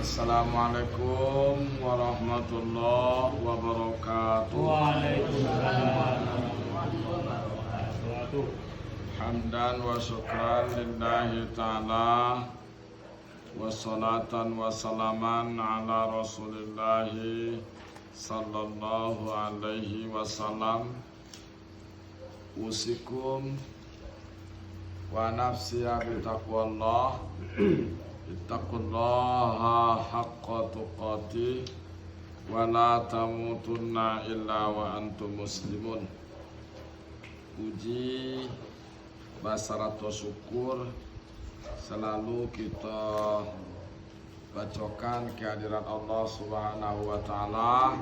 Assalamualaikum warahmatullahi wabarakatuh. Waalaikumsalam warahmatullahi wabarakatuh. Hamdan wa syukran lillahi ta'ala, wassalatan wassalaman ala rasulillahi sallallahu alaihi wasallam. Usikum wa nafsiya bitaqwallah, ittaqullaha haqqa tuqatih wa la tamutunna illa wa antum muslimun. Puji, basarato syukur selalu kita bacakan kehadiran Allah Subhanahu wa taala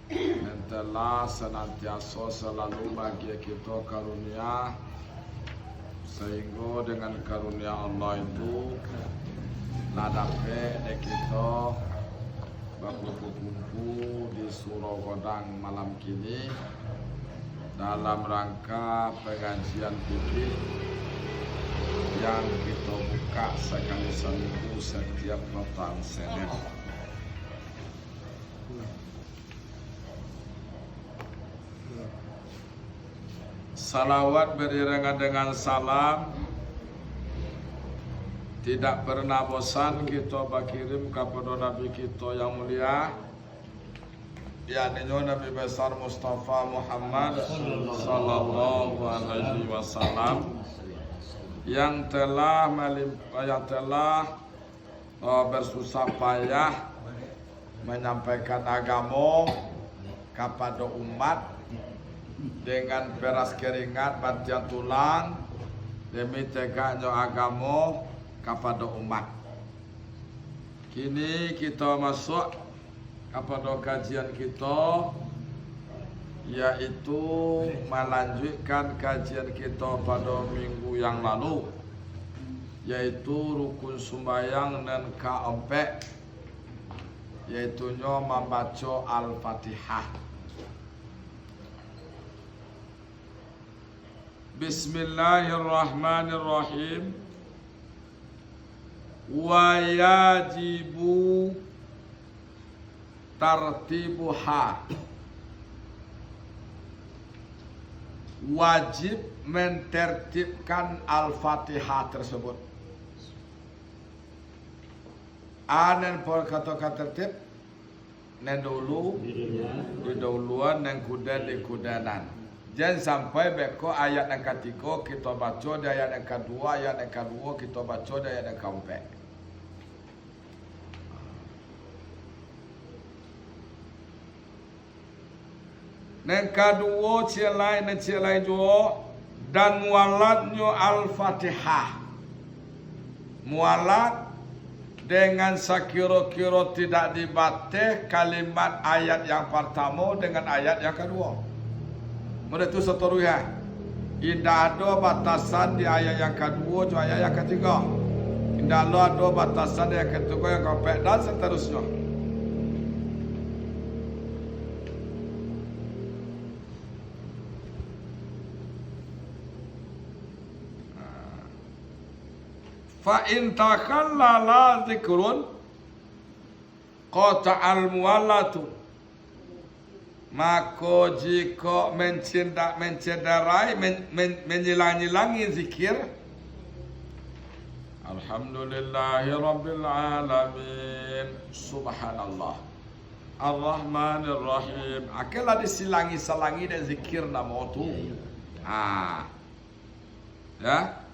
yang telah senantiasa selalu bagi kita karunia, sehingga dengan karunia Allah itu ladape dek kita berkumpul di Surau Godang malam kini dalam rangka pengajian fikih yang kita buka sekali seminggu setiap petang Senin. Salawat beriringan dengan salam tidak pernah bosan kita berkirim kepada Nabi kita yang mulia, yakni Nabi besar Mustafa Muhammad sallallahu alaihi wasallam yang telah bersusah payah menyampaikan agama kepada umat dengan peras keringat bantian tulang demi tegaknya agama kepada umat. Kini kita masuk kepada kajian kita, yaitu melanjutkan kajian kita pada minggu yang lalu, yaitu rukun sembahyang dan keempat, yaitunya membaca Al-Fatihah. Bismillahirrahmanirrahim. Wa yajibu tartibuha, wajib mentertibkan Al-Fatihah tersebut. Anen por kata-kata tertib nen dulu didahuluan nen kudan di kudanan. Jangan sampai beko ayat yang ketiga kita baca, di ayat yang kedua, ayat yang kedua kita baca, di ayat yang keempat. Yang kedua cilai juga dan mualatnya Al-Fatihah. Mualat dengan sekira-kira tidak dibatih kalimat ayat yang pertama dengan ayat yang kedua. Mereka itu seterusnya. Tidak ada batasan di ayat yang kedua, juga ayat yang ketiga. Tidak ada batasan di ayat ketiga, yang keempat dan seterusnya. Fa in takallala dzikrun qata'al muwallatu, maka jika mencederai menyilang-nyilangi zikir, alhamdulillahi rabbil alamin, subhanallah ar-rahmanir rahim, akhirnya disilangi-salangi dan zikir nama itu. Ya,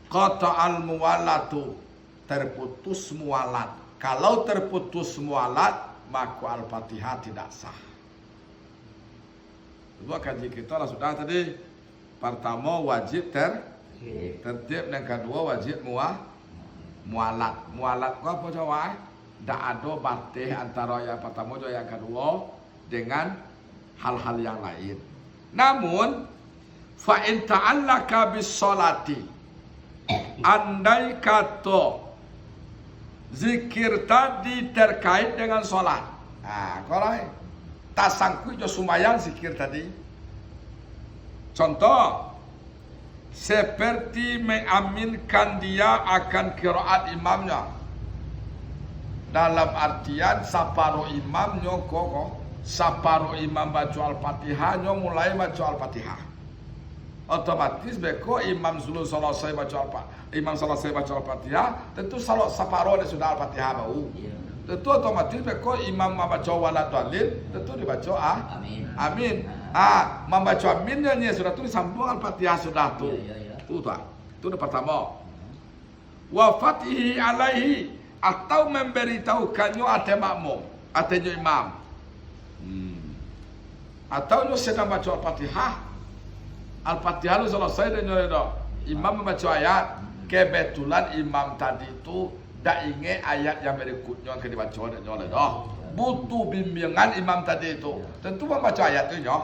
kata al-muwallatu, terputus mualat. Kalau terputus mualat, maka Al-Fatihah tidak sah. Dua kaji kita lah sudah tadi. Pertama wajib tertib, dan kedua wajib mualat. Mualat kau apa coba? Tak ada batih antara yang pertama dan yang kedua dengan hal-hal yang lain. Namun fa in ta'allaka bis sholati, andai kata zikir tadi terkait dengan sholat. Kalau tak sangkut jo sumayang zikir tadi. Contoh, seperti mengaminkan dia akan qiraat imamnya. Dalam artian saparo imam nyoko saparo imam baca Al-Fatihah nyo mulai baca Al-Fatihah. Otomatis beko imam sulu selesai baca Al-Fatihah, tentu salat saparo dia sudah Al-Fatihah bau. Tentu otomatis beko imam membaca waladhalin, tentu dibaca amin. Membaca aminnya sudah tu disambung Al-Fatihah sudah tu. Tu tak. Tu pertama. Wa fatihi alaihi, atau memberitahukannya ada makmum, adanya imam. Atau nyo sedang baca Al-Fatihah lu selesai dan nyo imam membaca ayat, kebetulan imam tadi itu dak ingat ayat yang berikutnya yang dibaca dan nyo butuh bimbingan imam tadi itu. Tentu membaca ayat itu nyo.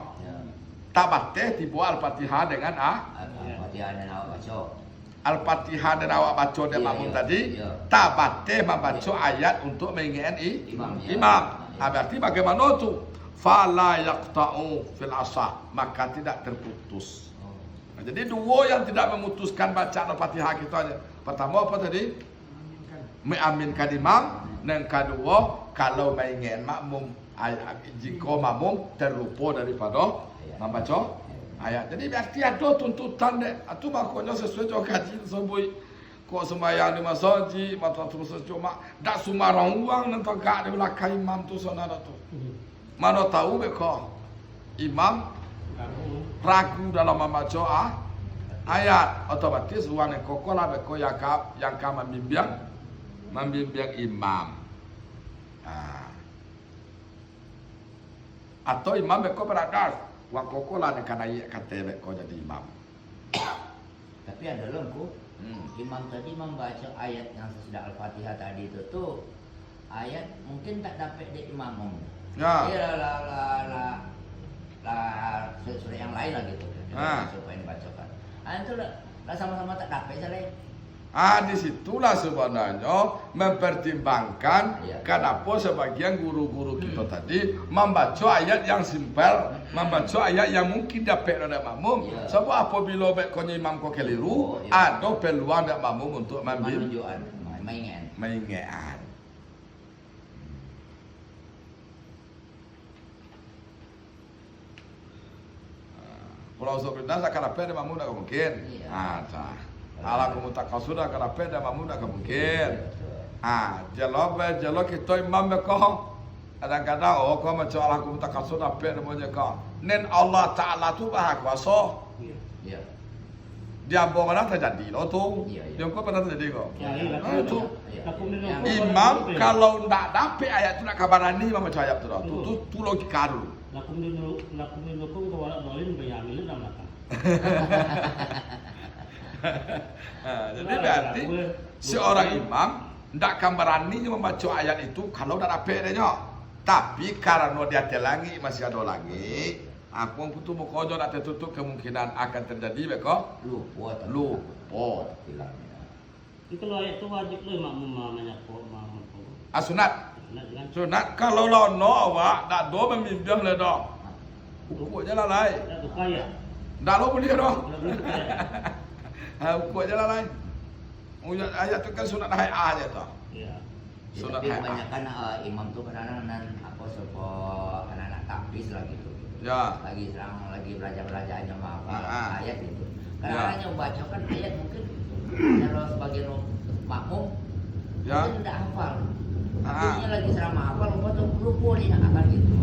Tabateh tiba Al-Fatihah dengan Al-Fatihah dan awak baca. Al-Fatihah dan awak baca dan makmum tadi, tabateh membaca ayat untuk mengingat imam. Berarti bagaimana tu? Fala yaqta'u fil asa, maka tidak terputus. Jadi dua yang tidak memutuskan bacaan Al-Fatihah kita aja. Pertama apa tadi? Mengaminkan imam. Dan kedua, kalau mengingat makmum, jika makmum terlupa daripada membaca ayat. Jadi berarti ada tuntutan dek. Itu makanya sesuai dengan kaji tersebut. Kau sembahyang di masjid, mata terus cuma dak sumarang uang dan tegak di belakang imam tu sana tu. Mana tahu beko imam ragu dalam membaca ayat, otomatis uang yang kokolah beko yang membimbing imam. Atau imam beko beradas, uang kokolah yang kan ayat kata beko jadi imam. Tapi ada lengku, imam tadi membaca ayat yang sesudah Al-Fatihah tadi itu tuh ayat mungkin tak dapat di imam. Ya. Dia surat yang lain lah gitu. Supaya dibacakan. Itu lah sama-sama tak dapat salah. Disitulah sebenarnya mempertimbangkan kenapa sebagian guru-guru kita tadi membaca ayat yang simpel, membaca ayat yang mungkin dapat oleh makmum. Sebab apabila bekonya imam kau keliru, ada peluang dak makmum untuk mengingat. Kalau sebenarnya akan apa ada makmum tak mungkin. Ala kamu tak kau sudah akan apa ada makmum tak mungkin. Jalo kita imam beko. Kadang-kadang kau macam ala kamu tak kau sudah apa ada macam kau. Nen Allah Taala tu maha kuasa. Dia mana terjadi lo tu. Yang kau pernah terjadi kau. Itu imam kalau tak dapat ayat tu nak kabarani imam macam ayat tu. Tu logika dulu. Lakum dulu kau wala dolin bayangin dalam belakang. Jadi berarti seorang imam tidak akan berani membaca ayat itu kalau tidak dapat dia. Tapi karena dia telangi masih ada lagi, aku putus muka nak tertutup kemungkinan akan terjadi beko lupa. Itu kalau ayat itu wajib lo makmum makmum. Sunat. Sunat kalau lono awak tak do membimbing le do. Ukur je lah lai. Tak kaya. Dak lo boleh do. Ukur je lah lai. Ayat tu kan sunat hayah aja tu. Ya. Tapi kebanyakan imam tu kadang-kadang apa sopo anak-anak takbis lah gitu. Ya. Lagi belajar apa ayat itu. Kadang-kadang yang membacakan ayat mungkin kalau sebagai makmum mungkin tidak hafal. Akhirnya lagi selama hafal lupa dia akan gitu.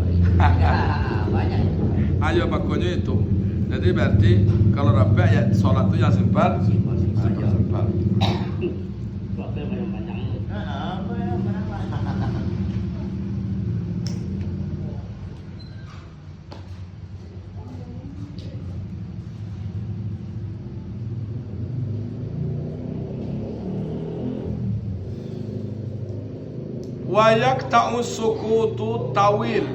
Banyak itu. Ayo makanya itu. Jadi berarti kalau rapi ayat solat itu yang simpel. Simpel. Sebabnya banyak-banyak. Wayak ta'usukutu tawil,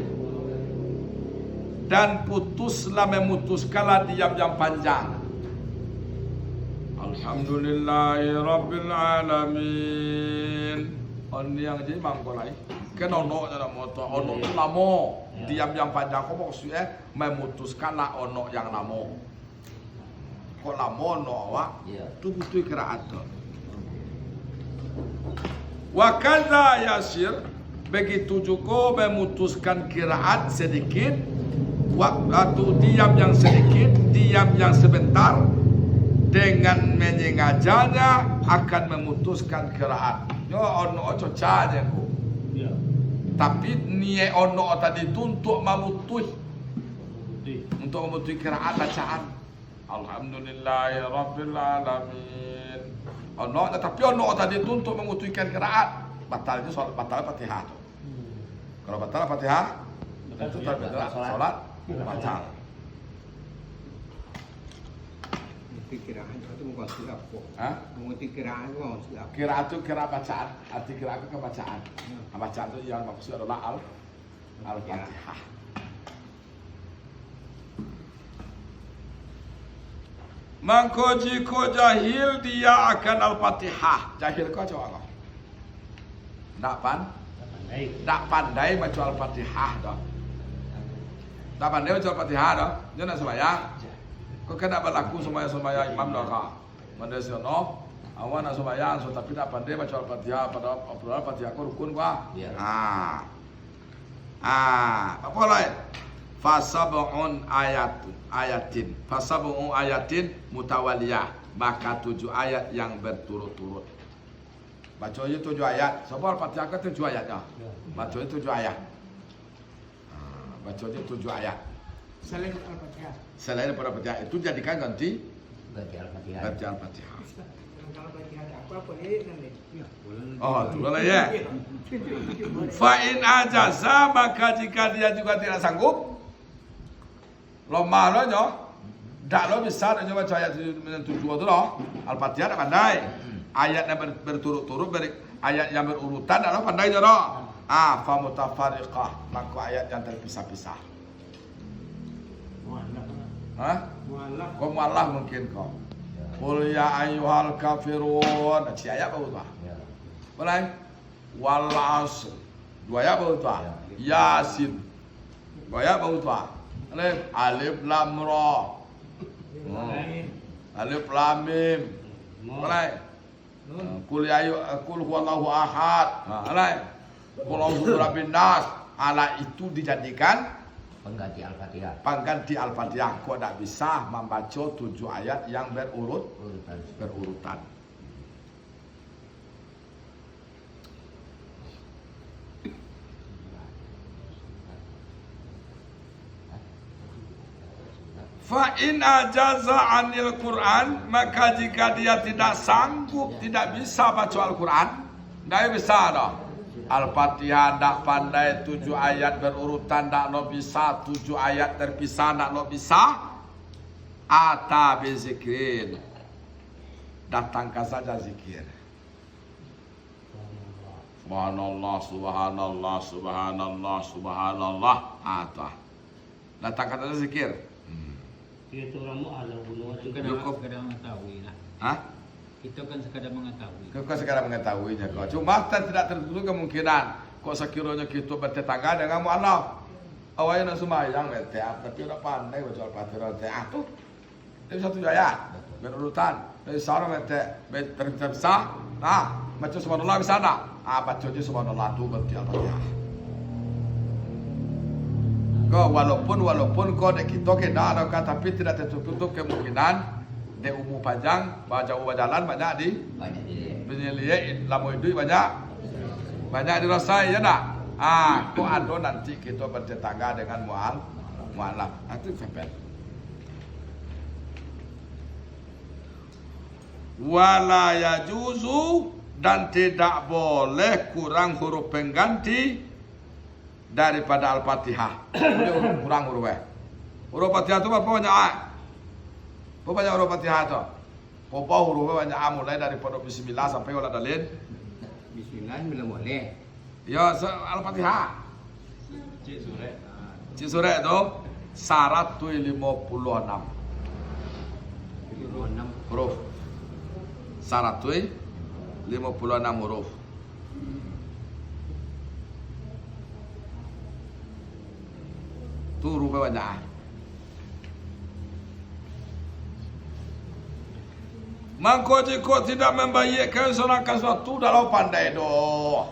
dan putuslah memutuskanlah diam yang panjang. Alhamdulillahi Rabbil Alamin. Ini yang jadi mangkolai. Kan ono nak moto ono tu lama. Diam yang panjang kau maksudnya memutuskanlah ono yang lama. Kau lama ono awak. Tu butuh kiraat tu. Wa kadza yasir, begitu juga memutuskan qiraat sedikit, waktu diam yang sedikit, diam yang sebentar, dengan menyengajanya akan memutuskan qiraat. Yo ono ojo caje ku. Ya. Tapi nie ono tadi untuk memutus, Di. untuk memutus qiraat bacaan. Alhamdulillahirabbil alamin. Ono tapi ono tadi untuk memutuskan qiraat. Batalnya soal batal Fatihah. Kalau batal Fatihah, itu batal salat batal. Kiraan itu bukan silap kok. Hah? Mengerti kiraan itu bukan silap. Qiraat itu qiraat bacaan, arti qiraat itu bacaan. Bacaan itu yang maksud adalah al-Fatihah. Mangko jiko jahil dia akan al-Fatihah. Jahil kau coba kau. Tak pandai baca al-Fatihah dah. Tak pandai baca al-Fatihah dah. Jangan sembahyang. Kau kena berlaku sembahyang imam dah kau. Mandai siono, awan nak sembahyang, so tapi tak pandai baca al-Fatihah. Padahal al-Fatihah kau rukun kau. Ya. Apa lain? Fasab'un ayatin. Fasab'un ayatin mutawaliyah. Maka 7 ayat yang berturut-turut. Bacanya 7 ayat. Sebab Al-Fatihah kan 7 ayat dah. Bacanya 7 ayat. Bacanya 7 ayat. Selain Al-Fatihah. Selain daripada Al-Fatihah itu jadikan ganti Baca Al-Fatihah. baca Al-Fatihah. Kalau Al-Fatihah ada apa ini nanti? Oh, tu lah ya. Fa in ajaza, maka jika dia juga tidak sanggup, lemah lo nyo, dak lo bisa nyo baca ayat 7 tu loh. Al-Fatihah tak pandai. Ayat yang berturut-turut, ayat yang berurutan dak lo pandai nyo loh. Fa mutafariqah, maka ayat yang terpisah-pisah. Hah? Mualaf. Kau mualaf mungkin kau. Qul ya ayyuhal kafirun. Si ayat baru tu. Ya. Boleh? Wal asr. 2 ayat baru tu. Yasin. 2 ayat baru tu. Alif lam ra. Alif lam mim. Boleh? Qul ya qul huwallahu ahad. Boleh? Qul a'udzu birabbin nas. Ala itu dijadikan Pengganti Al-Fatihah. pengganti Al-Fatihah. Kau tak bisa membaca 7 ayat yang Urutan. berurutan. Fa in ajaza anil Quran, maka jika dia tidak sanggup, tidak bisa baca Al-Quran, tidak bisa dah. Al-Fatihah tak pandai 7 ayat berurutan, tak lo bisa 7 ayat terpisah, tak lo bisa. Ata bizikrin, datangkan saja zikir. Subhanallah, subhanallah, subhanallah, subhanallah. Ata. Datangkan saja zikir. Itu orang mu'alaf bunuh. Itu kadang mengetahui lah. Hah? Kita kan sekadar mengetahui. Kau sekarang mengetahuinya kau. Cuma tidak tertutup kemungkinan. Kau sekiranya kita bertetangga dengan mu'alaf. Awalnya nak sembahyang tapi udah pandai baca Al-Fatihah. Tu. Itu 1 ayat. Berurutan. Dari seorang terpisah. Baca subhanallah bisa tak? Baca je subhanallah tu berarti Al-Fatihah. Kau walaupun kau dek kita kena ada tapi tidak tertutup kemungkinan. Dek umur panjang, jauh berjalan banyak di Banyak dia. penyelidik lama hidup banyak dirasai ya tak? Kok ada nanti kita bertetangga dengan mu'alaf. Itu sampai. Wala yajuzu, dan tidak boleh kurang huruf pengganti daripada Al-Fatihah. Kurang huruf. Huruf Fatihah itu berapa banyak? Berapa banyak huruf Fatihah itu? Berapa hurufnya banyak? Mulai daripada bismillah sampai wala dalil. Bismillah belum boleh. Ya, Al-Fatihah. Cik surat itu 156 huruf. 156 huruf. Tu hurufnya banyak. Mangko jika tidak membaikkan seorang sesuatu dalam pandai doh.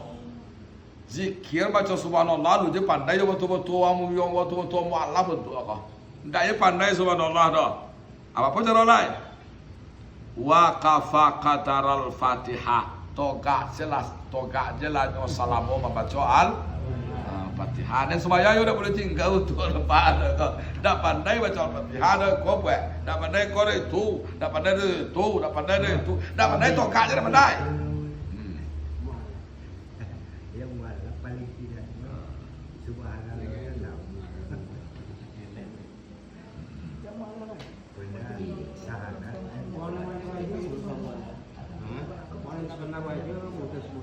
Zikir baca subhanallah lu je pandai betul-betul amu yang betul-betul mualaf betul apa. Ndak ye pandai subhanallah doh. Apa cara lain? Waqafa qadaral Fatihah. Togak jelas wassalamu membaca Al-Fatihah. Dan semaya yo dak boleh tinggal tu lepas dah. Dak pandai baca Al-Fatihah dah kau buat. Dak pandai kau itu, dak pandai itu, dak pandai itu. Dak pandai togak je dak pandai. Yang mana paling tidak subhanallah.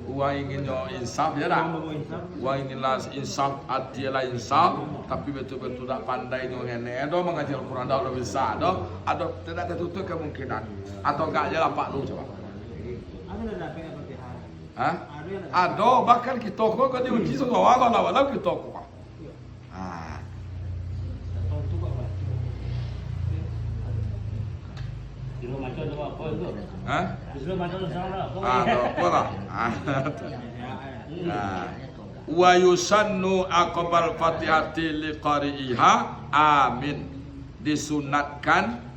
Uang ingin yo insaf ya dah. Uang ingin lah insaf, hati lah insaf, tapi betul-betul tak pandai ni orang ni. Ada mengajar Al-Quran dah ada bisa, ada tidak tertutup kemungkinan. Atau enggak je lah Pak Lu coba. Hah? Ada bahkan kita kau diuji semua orang walau kita kau. Ah. Di rumah macam tu apa itu? Hah? Di rumah macam tu sama apa? Apa lah? Wa yusannu aqbal fatihati liqari'iha amin. Disunatkan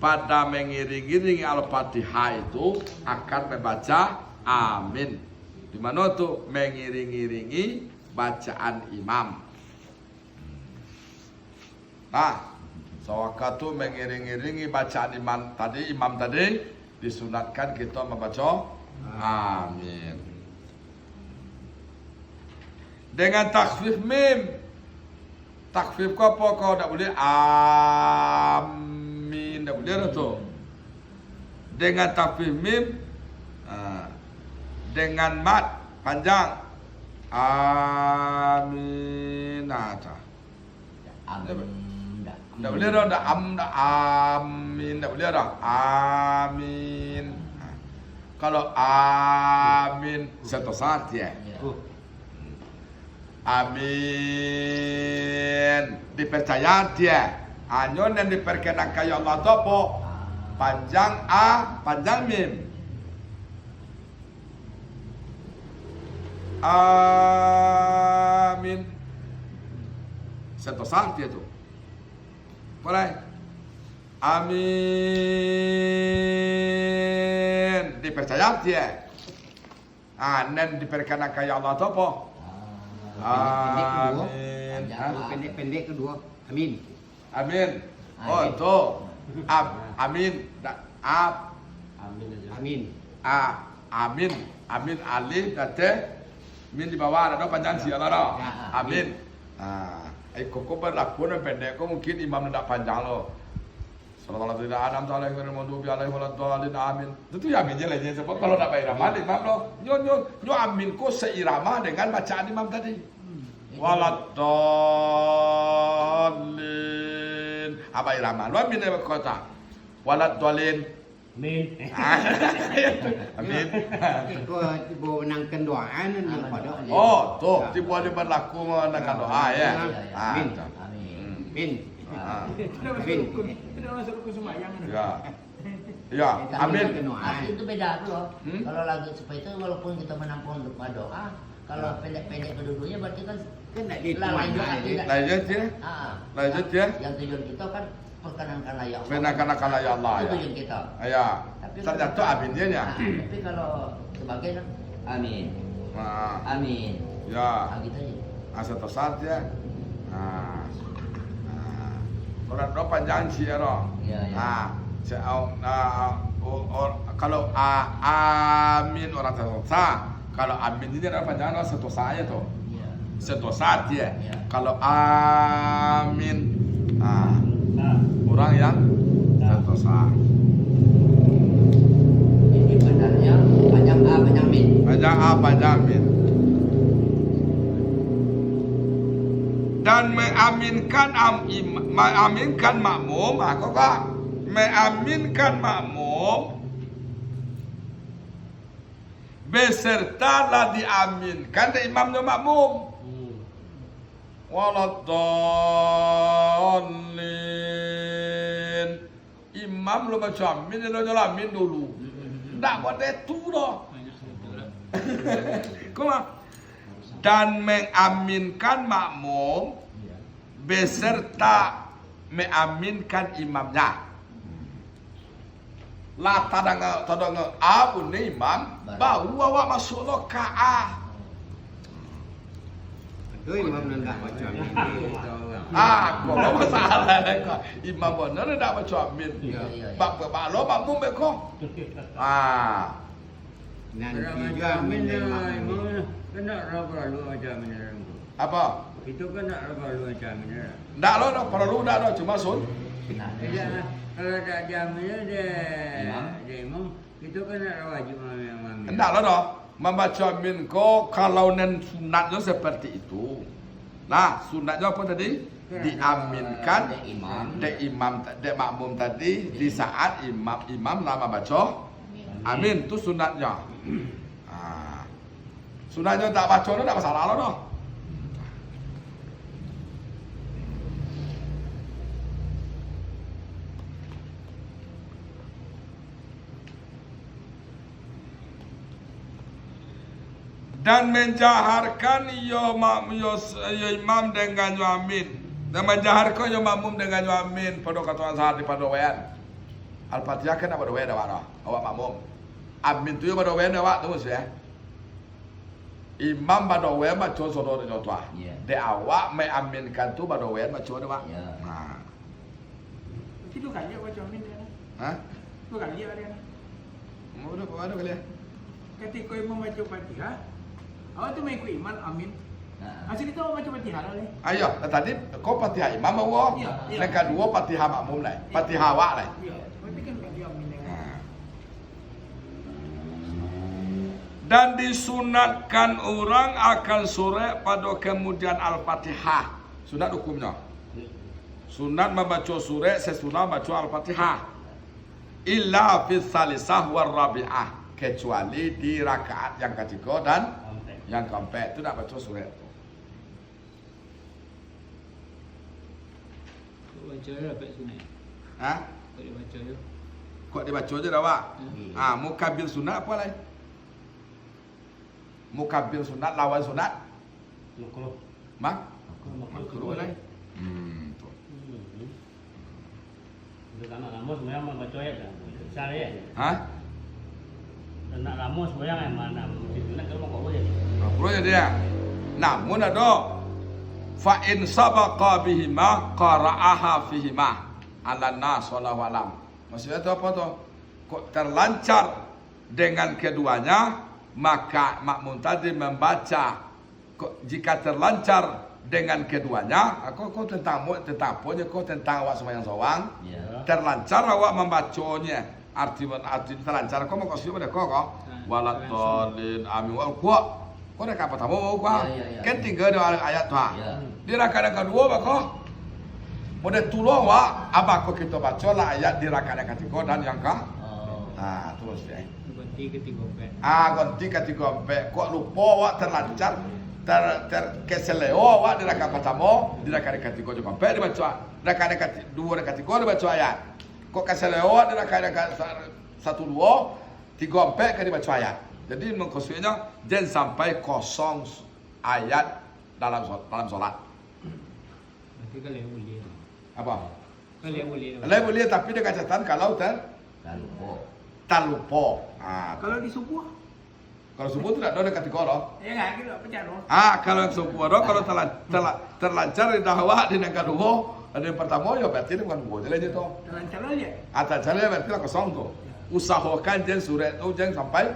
pada mengiring-iringi Al-Fatihah itu akan membaca amin. Di mana tu mengiring-iringi bacaan imam. Nah, sewaktu mengiring-iringi bacaan imam tadi disunatkan kita membaca amin. Dengan takhfif mim. Takhfif kau apa kau tak boleh amin, tak boleh dah tu. Dengan takhfif mim dengan mat panjang amin aja. Tak boleh dah amin, tak boleh dah amin. Kalau amin satu saat ya. Amin dipercaya dia. Anyon yang diperkenakan ya Allah tu apa? Panjang a, panjang mim. Amin. Satu saat dia tu. Boleh. Amin dipercaya dia. Nan diperkenakan ya Allah tu apa? Amin. Pendek kedua. Amin. Amin. Oh tu. Amin. Amin. Amin. Amin alif dan te. Min di bawah ada panjang siapa dah. Amin. Kau berlaku dan pendek. Kau mungkin imam tidak panjang lo. Sallallahu alaihi wasallam alaihi wasallam amin. Itu ya amin je lah. Sebab kalau nak irama imam lo, nyo amin ko seirama dengan bacaan imam tadi. Waladhalin. Apa irama? Lo amin apa kata? Waladhalin. Amin. Amin. Kau tiba menangkan doa nan yang pada. Oh, tu tiba dia berlaku menangkan doa ya. Amin. Amin. Amin. Ya. Ya, amin. Itu beda tuh loh. Kalau lagi seperti itu walaupun kita menampung doa, kalau pendek-pendek kedua-duanya berarti kan Nak dilanjut. Lanjut ya. Lanjut ya. Yang tujuan kita kan perkenankanlah ya Allah. Perkenankanlah ya Allah. Itu tujuan kita. Ya. Tapi Terjatuh amin dia ya. Tapi kalau sebagai kan amin. Amin. Ya. Gitu aja. Satu saat ya. Orang doa panjang sih ya roh. Ya. Kalau amin orang terasa. Kalau amin ini ada panjang satu saat tuh. Satu saat ya. Kalau amin, orang yang satu saat. Ini benarnya panjang A, panjang min. Panjang A, panjang min. Dan mengaminkan makmum, kok mengaminkan makmum besertalah diaminkan dari imamnya makmum. Waladhalin. Imam imam lu baca amin, lu nyalamin dulu. Tak buat itu dah. Banyak betul lah. Kuma dan mengaminkan makmum beserta mengaminkan imamnya. Lah tadang abu ni imam baru awak masuk loka'ah. Itu imam nak baca amin ni orang. Kalau masalah kau imam benar tak baca amin. Bab lo makmum beko. Nanti Orang juga macam amin ni dia lah, makmum. imam kena raba lu macam ni lah. Apa? Itu kena raba lu macam ni lah. Tak lo dah perlu dah dah cuma sun. Tidak, kalau tak jamin dia Imam? dia imam, itu kena wajib mami. Tak lo dah membaca amin ko kalau nen sunatnya seperti itu. Nah, sunatnya apa tadi? Diaminkan dek makmum tadi di saat imam lama baca amin tu sunatnya. Sunatnya tak baca tu tak masalah lo dah. Dan menjaharkan imam dengan amin. Dan menjaharkan makmum dengan amin pada kata sahar di pada wayan. Al-Fatihah kan pada wayan awak awak makmum. Amin tu pada wayan awak terus ya. Imam pada wayan baca saudara tua. De awak mengaminkan tu pada wayan baca awak. Ha. Itu kali baca amin dia. Ha? Itu kali dia. Mana kali ya? Ketika imam baca Fatihah, awak tu mengikut imam amin. Asal kita awak baca Fatihah lah ni. Ayo, tadi kau Fatihah imam awak. Ya, ya. Yang kedua Fatihah makmum lah. Fatihah awak lah. Ya, berarti kan baca amin dengan. Dan disunatkan orang akan sore pada kemudian Al-Fatihah. Sunat hukumnya. Sunat membaca surah sesudah baca Al-Fatihah. Illa fi salisah war rabi'ah. Kecuali di rakaat yang ketiga dan yang keempat itu nak baca surah itu. Kau baca lah dapat sunat. Ha? Kau dia baca je. Kok dibaca je dah Wak? Mukabil sunat apa lain? Mukabil sunat lawan sunat? Makruh. Makruh lain. Tu. Dia tak nak lama sebenarnya mau baca ayat dah. Besar ya. Ha? Dan nak lama sebenarnya mana mesti nak kalau mau boleh. Makruh je dia. Namun ada fa in sabaqa bihima qara'aha fihima ala nas wallahu alam. Maksudnya itu apa tu? Kok terlancar dengan keduanya, maka makmum tadi membaca. Kok jika terlancar dengan keduanya, aku tentang apanya, kau tentang awak sembahyang sawang. Terlancar awak membacanya. Arti terlancar kau mau kasih pada kau walatolin amin wal kuat. Kau dah apa tamu kau? Kan tinggal ada ayat tu. Di rakaat yang kedua kau boleh tolong wak apa kau kita baca lah ayat di rakaat yang ketiga dan yang ke terus deh. Ganti ketiga empat. Ganti ketiga empat. Kok lupa wak terlancar terkeseleo wak di rakaat pertama, di rakaat ketiga juga empat dibaca. Rakaat kedua dan ketiga dibaca ayat. Kok keseleo di rakaat satu dua tiga empat kan dibaca ayat. Jadi maksudnya jangan sampai kosong ayat dalam solat. Nanti kalian boleh. Apa? Kalian boleh. Kalian boleh tapi dengan catatan kalau terlupa. Kalau di subuh, Kalau subuh tidak ada dekat tiga orang. ya kan kita pecah loh. Kalau yang subuh ada kalau terlancar di dahwa di yang kedua, ada yang pertama ya berarti bukan buah jalan je tu. Terlancar aja. Atas jalan berarti lah kosong tu. Usahakan jangan surat tu jangan sampai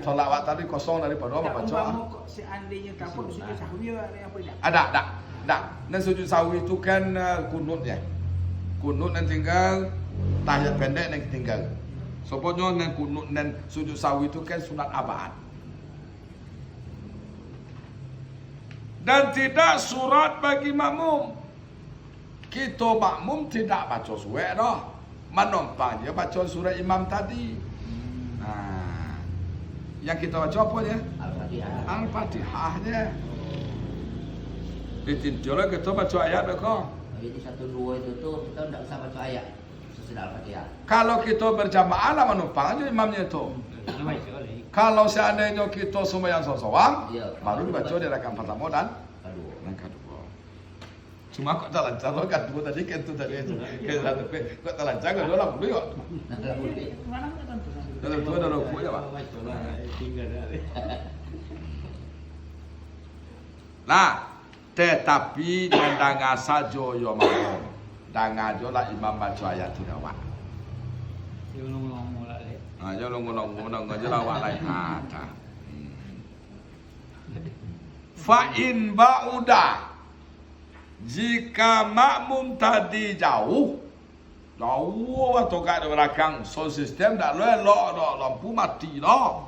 solat awak tadi kosong daripada Tak membaca. umpama kok seandainya takut sujud sahwi ada yang apa tak? Ada. Dan sujud sahwi itu kan kunutnya. Kunut dan tinggal tahiyat pendek yang tinggal. Sebabnya dan kunut dan sujud sahwi itu kan sunat abad. Dan tidak surat bagi makmum. Kita makmum tidak baca surat dah. Menumpang dia baca surat imam tadi. Yang kita baca apa dia? Al-Fatihah dia. Ditinjau kita baca ayat mereka. Jadi 1-2 itu tu kita tidak usah baca ayat. sesudah Al-Fatihah. Kalau kita berjamaah lah menumpang aja imamnya itu. Nama itu lagi. Kalau seandainya kita sembahyang sorang-sorang, Iya. baru dibaca di rakaat pertama dan Aduh. yang kedua. Cuma kok tak lancar lo kan dua tadi kan tu tadi itu. Kan satu kok tak lancar kan dua lah boleh kok. Nah, kalau boleh. Mana tak tentu. Kalau dua dah rokok ya pak. Tinggal dah. Nah, tetapi jangan saja yo makmum. Dangan jo lah imam baca ayat tu dah wak. Dia ngomong lah le. Ah, jo ngomong je lah wak lain ha. Fa in ba'uda, jika makmum tadi jauh atau kat belakang, sound system tak elok dah, lampu mati dah.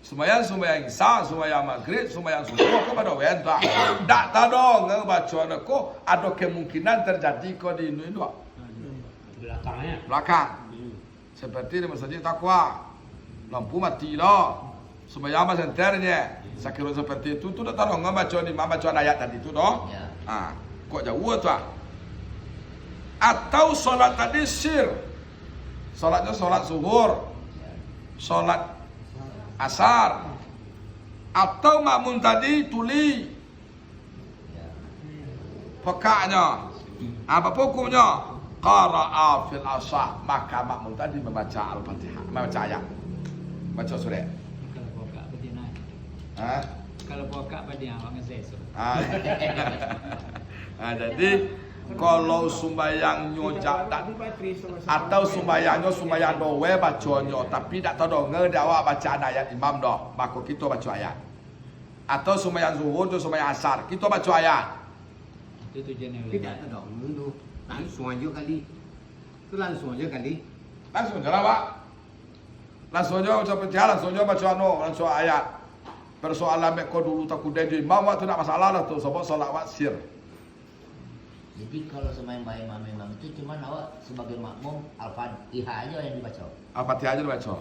Sembahyang Isya, sembahyang Maghrib, sembahyang subuh kau pada wen tak. Tak tahu ngebaca nak ada kemungkinan terjadi kau di ini dua. Belakangnya. Belakang. Seperti di masjid takwa. Lampu mati dah. Sembahyang masih senternya. Sakira seperti itu tu tak tahu ngebaca ni, baca ayat tadi tu dah. Ya. Ah, kok jauh tu ah. Atau solat tadi sir. Solatnya solat zuhur. Solat asar. Atau makmum tadi tuli. Pekaknya. Apa hukumnya? Qara'a fil asah. Maka makmum tadi membaca Al-Fatihah. Membaca ayat. Baca surat. Kalau buka betina. Ha? Kalau buka betina orang sesu. Jadi kalau sumbayang nyojak tak atau sumbayangnya sumbayang doa bacanya tapi tak tahu dengar dia awak bacaan ayat imam dah, maka kita baca ayat. Atau sumbayang zuhur tu sumbayang asar, kita baca ayat. Itu tujuannya. Tidak ada dulu. Langsung aja kali. Itu langsung aja kali. Langsung je lah pak. Langsung je baca Fatihah, langsung je baca langsung ayat. Persoalan mereka dulu takut dia imam waktu tak masalah lah tu sebab solat wasir. Jadi kalau sembahyang imam itu cuma awak sebagai makmum Al-Fatihah aja yang dibaca. Al-Fatihah aja baca.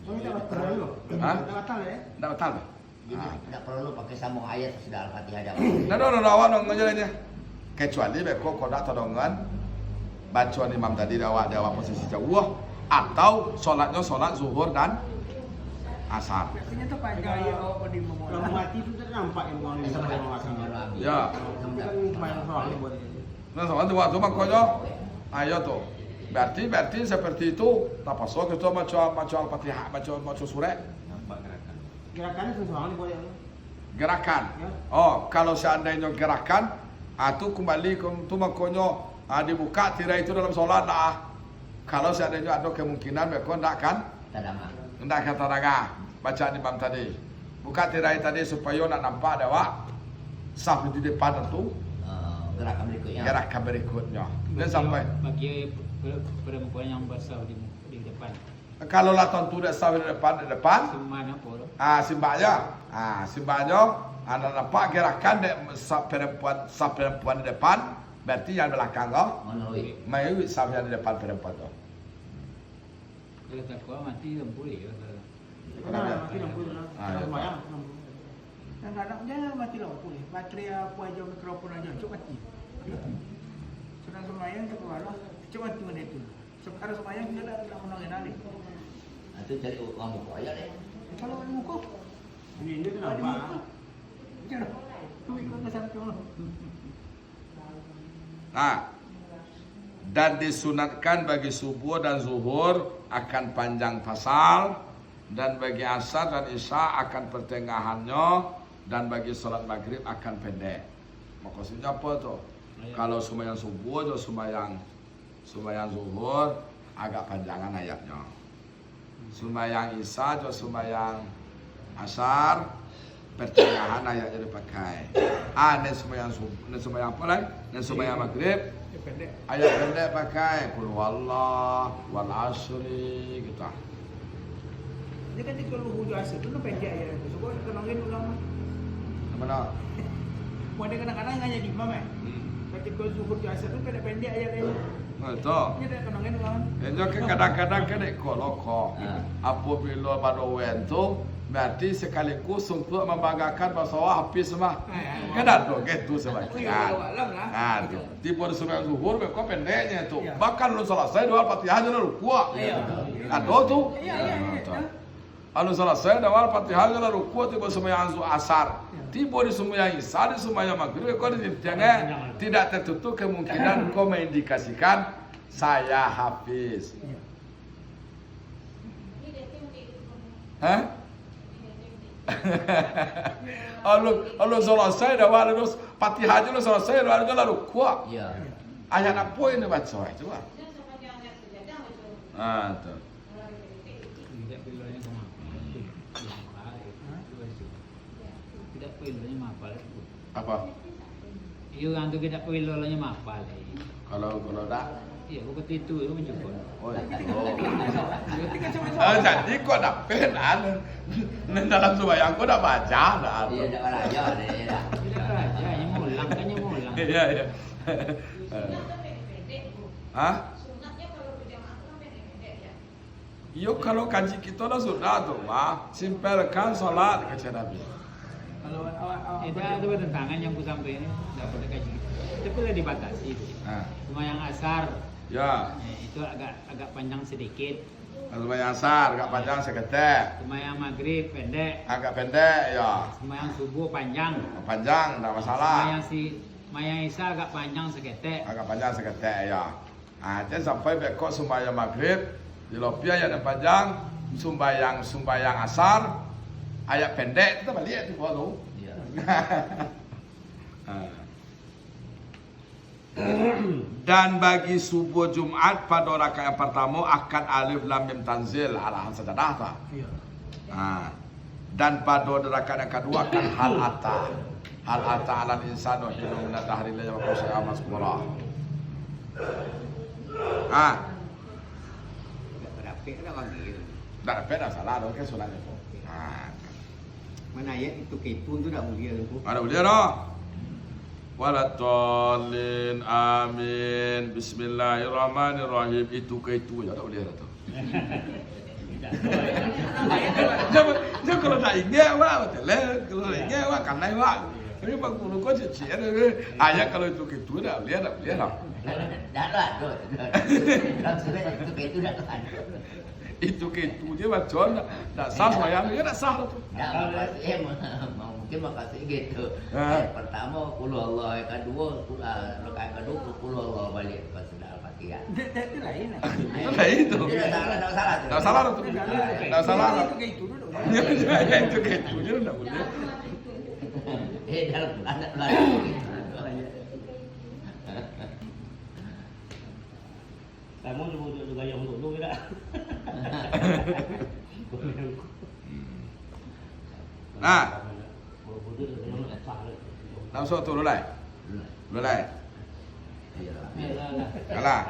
Oh, tak perlu. Hah? Tak batal ya. Tak batal. Jadi tidak perlu pakai sambung ayat sudah Al-Fatihah dah. Dah awak dong ngajarannya. Kecuali mereka kau tak tahu dengan bacaan imam tadi dia awak posisi jauh atau solatnya solat zuhur dan asar. Biasanya tu panjang ayat awak pada imam. Kalau mati itu tak nampak yang orang ini sampai orang asing. Ya. Kan banyak soal buat ini. Nah, soal tu waktu makanya ayo tu. Berarti seperti itu. Tak pasal kita baca Al-Fatihah, baca surat. Gerakannya sesuatu buat yang Gerakan. Ya. Oh, kalau seandainya gerakan, tu kembali tu makanya dibuka tirai itu dalam solat dah. Kalau seandainya ada kemungkinan mereka tidak akan Tadama. hendak kata raga bacaan imam tadi. Buka tirai tadi supaya nak nampak ada awak saf di depan itu Gerakan berikutnya. gerakan berikutnya. Dan sampai bagi perempuan yang bersau di depan. kalau lah tentu dah saf di depan, Semana pun. simbahnya anda nampak gerakan saf perempuan di depan, berarti yang belakang Melalui. mai saf yang di depan perempuan tu. Kalau takwa mati tak boleh. mati lampu lah. Ya, Sembahyang lampu. Dan kadang-kadang mati lampu ni. Baterai apa aja mikrofon aja cuk mati. Sedang sembahyang tu keluar cuk mati mana itu. Sekarang sembahyang kita tak menangin ali. Itu cari uang buku aja deh. Kalau ada muka, Ini dia ada muka. kenapa? Jangan. Tu ikut ke sana tu. Nah, dan disunatkan bagi subuh dan zuhur akan panjang fasal, dan bagi asar dan isya akan pertengahannya, dan bagi solat maghrib akan pendek. Maksudnya apa tu? Kalau sembahyang subuh atau sembahyang zuhur agak panjangan ayatnya. Sembahyang isya atau sembahyang asar pertengahan ayatnya dipakai. Ni sembahyang apa lagi? Ni sembahyang maghrib Pendek. ayat pendek pakai qul huwallah wal asri gitu. Dia kata kalau hujung asal tu pendek ayat itu. Sebab kenangin ulang. Mana? Ada kadang-kadang hanya di imam Ketika zuhur di asar tu pendek ayat itu. Betul. Dia tak kenangin ulang. Jadi kadang-kadang kena koloko. Apabila pada wen tu Berarti sekaligus untuk membanggakan bahwa Hafiz semua. Kan ada gitu sebagian. Nah, tu. Tiba di sembahyang zuhur, kok pendeknya tu. Bahkan lu selesai doa Al-Fatihah lu kuat. Ada tu. Lalu selesai doa Al-Fatihah lu kuat tiba sembahyang asar. Tiba di sembahyang isya, di sembahyang maghrib, kok jangan tidak tertutup kemungkinan kau mengindikasikan saya Hafiz. Hah? Lalu selesai dah lalu Fatihah aja lu selesai lalu kuat. Iya. Ayat apa ini baca coba. Ah tu. Tidak pilihnya sama. Tidak pilihnya mapal. Apa? Iyo kan tu tidak pilihnya mapal. Kalau tak. Iya, bukan itu mencukup. Oh. Jadi kau dah penan. Dalam sembahyang kau dah baca dah. Iya, dah raja deh dah. Tidak aja, yang mulang kan yang mulang. Iya iya. Hah? Yo kalau kaji kita dah sudah tu, simpelkan solat kata Nabi. Kalau awak Itu ada bertentangan yang ku sampai ini dapat kaji. Itu boleh dibatasi. Cuma yang asar. Ya. Itu agak panjang sedikit. Sembahyang asar agak panjang seketek. Cuma yang maghrib pendek. Agak pendek ya. Cuma yang subuh panjang. Panjang tak masalah. Mayang Isa agak panjang seketek. Agak panjang seketek ya. Jadi sampai bekok sembahyang maghrib di lopi ayat yang panjang, sembahyang asar ayat pendek kita balik tu baru. Iya. Dan bagi subuh Jumat pada rakaat yang pertama akan alif lam mim tanzil arahan sajadah tak? Iya. Dan pada rakaat yang kedua akan hal ata alal insanu hinu min ad-dahri la yaqulu shay'an mazkura. Rapik dah panggil. Tak dapat dah salah dah kan solat itu. Mana ayat itu ketun tu dah mulia tu. Ada boleh dah. Walatolin amin. Bismillahirrahmanirrahim. Itu ke itu ya tak boleh dah tu. Jangan kalau tak ingat wah betul lah. Kalau tak ingat wah kan naik wah. Ini bang guru kau cecil ayat kalau itu ke itu dah boleh dah. Dah lah tu. Maksudnya itu dah kan. Itu ke itu dia baca tak sah sembahyang dia tak sah tu. Mungkin makasih gitu. Pertama qul Allah, yang kedua rakaat kedua qul Allah balik pas sudah Al-Fatihah. Itu lain. Nah itu. Tidak salah. Tak salah tu. Tak salah. Itu kayak itu dulu. Ya itu ke itu dia tak boleh. Dalam anak Kamu dulu gaya dulu tidak? Nah. Langsung tu lulai. Kalah.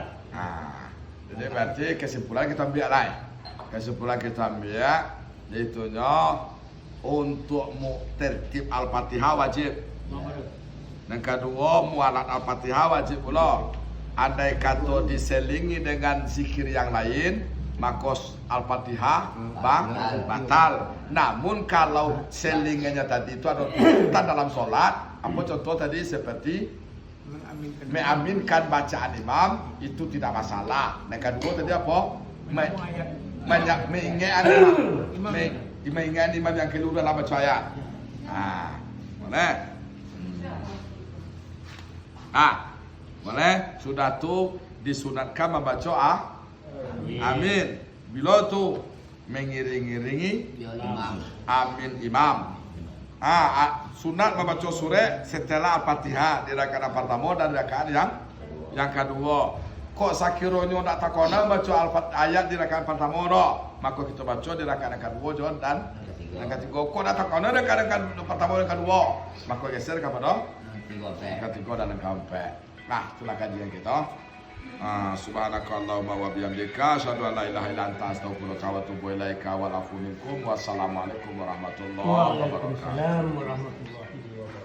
Jadi berarti kesimpulan kita ambil lah. Kesimpulan kita ambil itunya untuk tertib Al-Fatihah wajib. Yang kedua mualat Al-Fatihah wajib pula. Andai kata diselingi dengan zikir yang lain, maka Al-Fatihah batal. Namun kalau selingannya tadi itu ada tuntutan dalam solat, apa contoh tadi seperti mengaminkan bacaan imam itu tidak masalah. Yang kedua tadi apa? Mengingat imam yang kedua dalam baca ayat. Boleh? Boleh? Sudah tu disunatkan membaca amin. Bila tu mengiring-iringi amin imam. Sunat membaca surah setelah Al-Fatihah di rakaat pertama dan rakaat yang kedua. Kok sakironyo nak takona baca ayat di rakaat pertama dah, maka kita baca di rakaat kedua dan yang ketiga. Kok nak takona rakaat pertama dan kedua, maka geser kepada ketiga dan keempat. Nah, itulah kajian kita. Subhanakallahumma wa bihamdika asyhadu an la ilaha illa anta astaghfiruka wa atubu ilaika wa afu minkum. Wassalamualaikum warahmatullahi wabarakatuh. Waalaikumsalam warahmatullahi